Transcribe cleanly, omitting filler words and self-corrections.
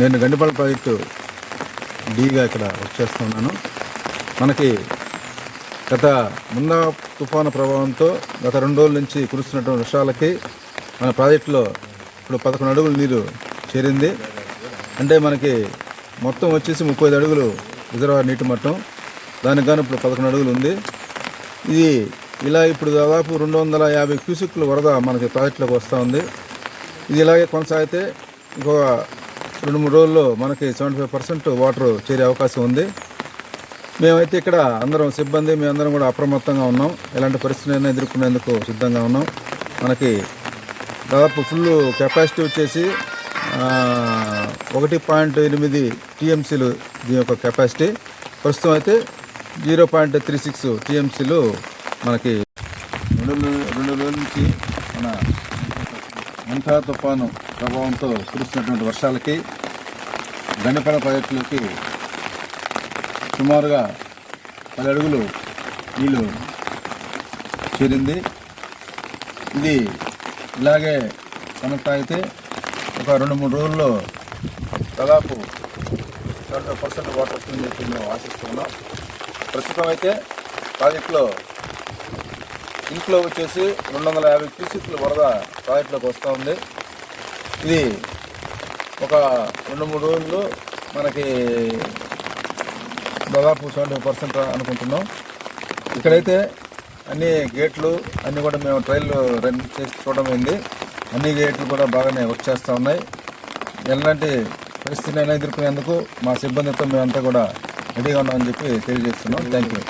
నేను గండిపల్లి ప్రాజెక్టు డీగా ఇక్కడ వర్క్ చేస్తున్నాను. మనకి గత ముందా తుఫాను ప్రభావంతో గత 2 రోజుల నుంచి కురుస్తున్నటువంటి వర్షాలకి మన ప్రాజెక్టులో ఇప్పుడు 11 అడుగులు నీరు చేరింది. అంటే మనకి మొత్తం వచ్చేసి 35 అడుగులు రిజర్వాయర్ నీటి మట్టం, దానికి గాను ఇప్పుడు 11 అడుగులు ఉంది. ఇది ఇలా ఇప్పుడు దాదాపు 250 క్యూసెక్ల వరద మనకి ప్రాజెక్టులోకి వస్తూ ఉంది. ఇది ఇలాగే కొనసాగితే ఇంకొక 2-3 రోజుల్లో మనకి 75% వాటర్ చేరే అవకాశం ఉంది. మేమైతే ఇక్కడ అందరం సిబ్బంది మేమందరం కూడా అప్రమత్తంగా ఉన్నాం. ఎలాంటి పరిస్థితులైనా ఎదుర్కొనేందుకు సిద్ధంగా ఉన్నాం. మనకి దాదాపు ఫుల్ కెపాసిటీ వచ్చేసి 1.8 టీఎంసీలు దీని యొక్క కెపాసిటీ. ప్రస్తుతం అయితే 0.36 టీఎంసీలు మనకి 2 రోజుల నుంచి మన మంతా తుఫాను ప్రభావంతో కురుస్తున్నటువంటి వర్షాలకి గండిపల్లి ప్రాజెక్టులోకి సుమారుగా 10 అడుగులు నీళ్ళు చేరింది. ఇది ఇలాగే కొనసాగితే ఒక 2-3 రోజుల్లో దాదాపు 70% వాటర్ వస్తుందని చెప్పి మేము ఆశిస్తున్నాం. ప్రస్తుతం అయితే ప్రాజెక్టులో ఇన్ఫ్లో వచ్చేసి 250 క్యూసెక్ల వరద ప్రాజెక్టులోకి వస్తూ ఉంది. ఇది ఒక 2-3 రోజుల్లో మనకి దాదాపు 70% అనుకుంటున్నాం. ఇక్కడైతే అన్ని గేట్లు అన్నీ కూడా మేము ట్రయల్ రన్ చేసి చూడడం అయింది. అన్ని గేట్లు కూడా బాగానే వర్క్ చేస్తూ ఉన్నాయి. ఎలాంటి పరిస్థితినైనా ఎదుర్కొనేందుకు మా సిబ్బందితో మేమంతా కూడా రెడీగా ఉన్నామని చెప్పి తెలియజేస్తున్నాం. Thank you.